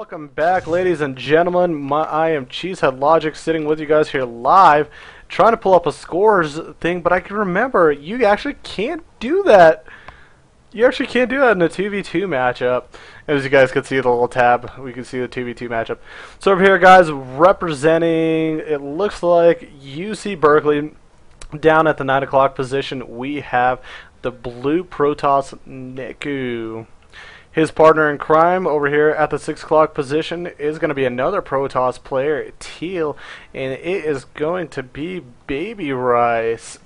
Welcome back, ladies and gentlemen. I am Cheesehead Logic, sitting with you guys here live, trying to pull up a scores thing, but I can remember you actually can't do that. You actually can't do that in a 2v2 matchup. As you guys can see the little tab, we can see the 2v2 matchup. So over here, guys, representing, it looks like UC Berkeley, down at the 9 o'clock position, we have the blue Protoss Neku. His partner in crime over here at the 6 o'clock position is going to be another Protoss player, Teal, and it is going to be Baby Rice.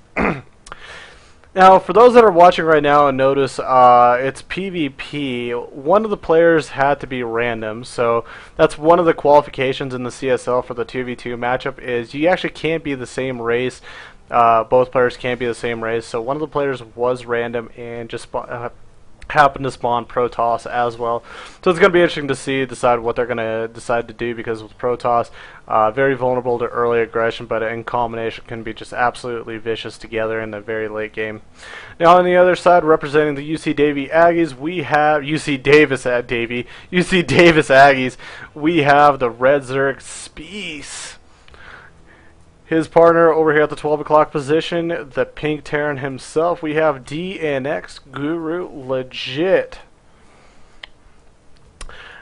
Now, for those that are watching right now and notice it's PvP, one of the players had to be random, so that's one of the qualifications in the CSL for the 2v2 matchup is you actually can't be the same race. Both players can't be the same race, so one of the players was random and just happened to spawn Protoss as well. So it's going to be interesting to decide what they're going to decide to do, because with Protoss, very vulnerable to early aggression, but in combination can be just absolutely vicious together in the very late game. Now on the other side, representing the UC Davis Aggies, we have UC Davis Aggies. We have the Red Zerg Speece. His partner over here at the 12 o'clock position, the Pink Terran himself, we have DNX Guru Legit.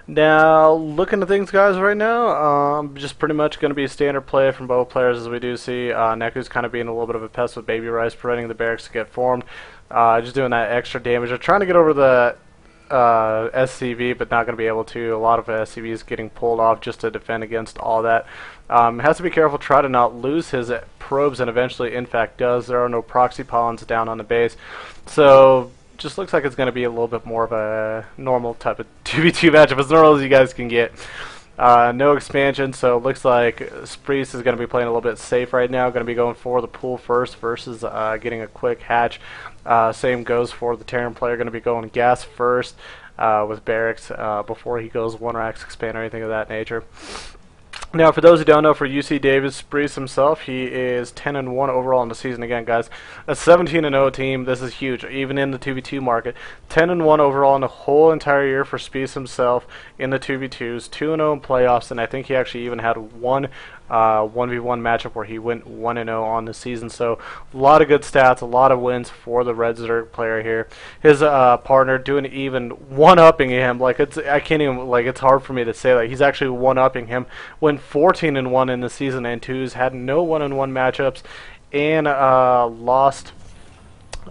Now, looking at things, guys, right now, just pretty much going to be a standard play from both players, as we do see. Neku's kind of being a little bit of a pest with Baby Rice, preventing the barracks to get formed. Just doing that extra damage. They're trying to get over the SCV, but not going to be able to. A lot of SCVs getting pulled off just to defend against all that. Has to be careful, try to not lose his probes, and eventually in fact does. There are no proxy pollens down on the base, so just looks like it's going to be a little bit more of a normal type of 2v2 matchup, as normal as you guys can get. No expansion, so it looks like Spreece is going to be playing a little bit safe right now, going to be going for the pool first versus getting a quick hatch. Same goes for the Terran player, going to be going gas first with barracks before he goes one racks expand or anything of that nature. Now, for those who don't know, for UC Davis, Spreece himself, he is 10-1 overall in the season. Again, guys, a 17-0 team. This is huge, even in the 2v2 market. 10-1 overall in the whole entire year for Spreece himself in the 2v2s. 2-0 in playoffs, and I think he actually even had one 1v1 matchup where he went 1-0 on the season. So a lot of good stats, a lot of wins for the Red Zerg player here. His partner doing even one-upping him. Like, I can't even, like, it's hard for me to say that. He's actually one-upping him. Went 14-1 in the season and twos, had no one-on-one matchups, and lost,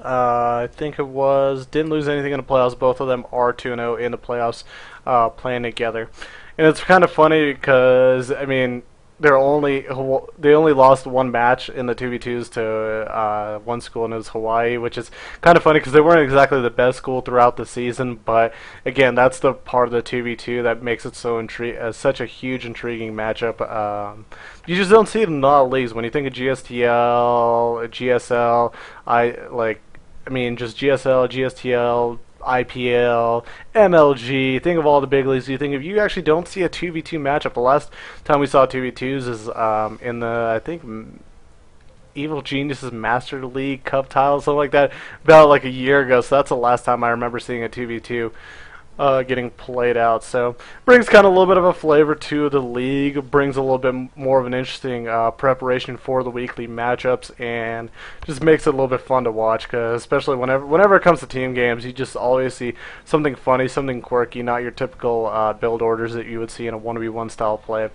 I think it was, didn't lose anything in the playoffs. Both of them are 2-0 in the playoffs playing together. And it's kind of funny because, I mean, they only lost one match in the 2v2s to one school, and it was Hawaii, which is kind of funny because they weren't exactly the best school throughout the season. But again, that's the part of the 2v2 that makes it so such a huge, intriguing matchup. You just don't see it in a lot of leagues. When you think of GSTL, GSL, just GSL, GSTL, IPL, MLG, think of all the big leagues. You think if you actually don't see a 2v2 matchup. The last time we saw 2v2s is in the, I think, Evil Geniuses Master League Cup title, something like that, about like a year ago. So that's the last time I remember seeing a 2v2 getting played out. So brings kind of a little bit of a flavor to the league, brings a little bit more of an interesting preparation for the weekly matchups, and just makes it a little bit fun to watch, because especially whenever it comes to team games, you just always see something funny, something quirky, not your typical build orders that you would see in a 1v1 style play.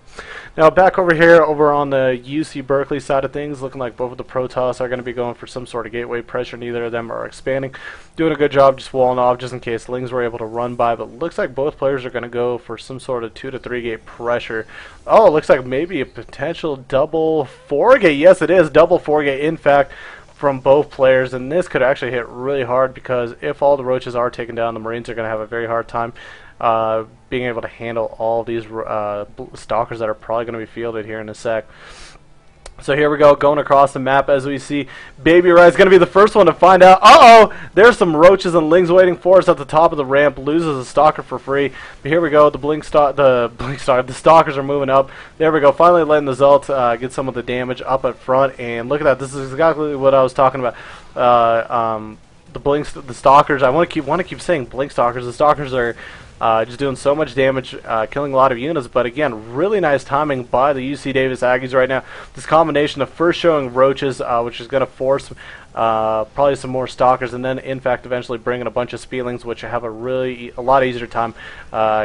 Now back over here over on the UC Berkeley side of things, looking like both of the Protoss are going to be going for some sort of gateway pressure. Neither of them are expanding, doing a good job just walling off just in case Lings were able to run by. But looks like both players are going to go for some sort of 2 to 3 gate pressure. Oh, it looks like maybe a potential double 4 gate. Yes, it is double 4 gate, in fact, from both players. And this could actually hit really hard, because if all the roaches are taken down, the Marines are going to have a very hard time being able to handle all these stalkers that are probably going to be fielded here in a sec. So here we go, going across the map as we see Baby Rice going to be the first one to find out. Uh-oh! There's some roaches and lings waiting for us at the top of the ramp. Loses a stalker for free. But here we go, the stalkers are moving up. There we go, finally letting the Zelt get some of the damage up at front. And look at that, this is exactly what I was talking about. The stalkers, I want to keep saying blink stalkers. The stalkers are just doing so much damage, killing a lot of units. But again, really nice timing by the UC Davis Aggies right now. This combination of first showing roaches, which is going to force probably some more stalkers, and then in fact eventually bring in a bunch of Spielings, which have a lot easier time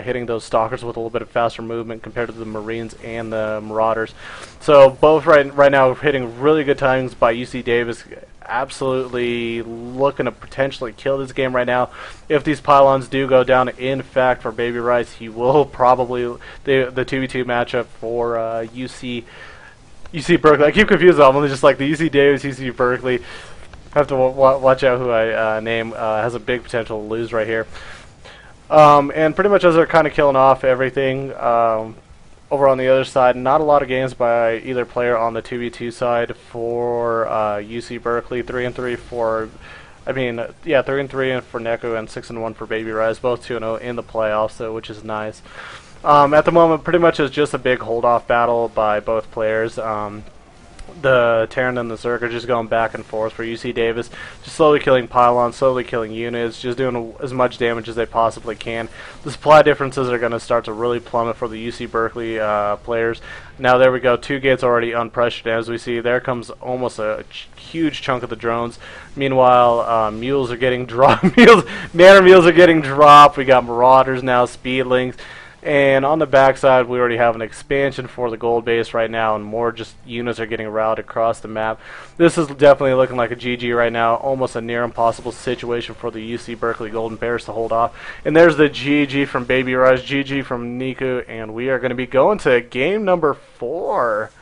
hitting those stalkers with a little bit of faster movement compared to the Marines and the Marauders. So both right now hitting really good timings by UC Davis. Absolutely looking to potentially kill this game right now. If these pylons do go down, in fact, for Baby Rice, he will probably the 2v2 matchup for UC Berkeley. I keep confusing them. I'm just like the UC Davis, UC Berkeley. I have to watch out who I name. Has a big potential to lose right here. And pretty much as they're kind of killing off everything. Over on the other side, not a lot of games by either player on the 2v2 side for UC Berkeley. 3-3 for, 3-3 for Neku and 6-1 for Baby Rise. Both 2-0 in the playoffs, so which is nice. At the moment, pretty much is just a big hold-off battle by both players. The Terran and the Zerg are just going back and forth for UC Davis, just slowly killing pylons, slowly killing units, just doing as much damage as they possibly can. The supply differences are going to start to really plummet for the UC Berkeley players. Now there we go, 2 gates already unpressured. As we see, there comes almost a huge chunk of the drones. Meanwhile, mules are getting dropped. Manor mules are getting dropped. We got Marauders now, Speedlings. And on the backside, we already have an expansion for the gold base right now, and more just units are getting routed across the map. This is definitely looking like a GG right now, almost a near impossible situation for the UC Berkeley Golden Bears to hold off. And there's the GG from Baby Rise, GG from Niku, and we are going to be going to game number 4.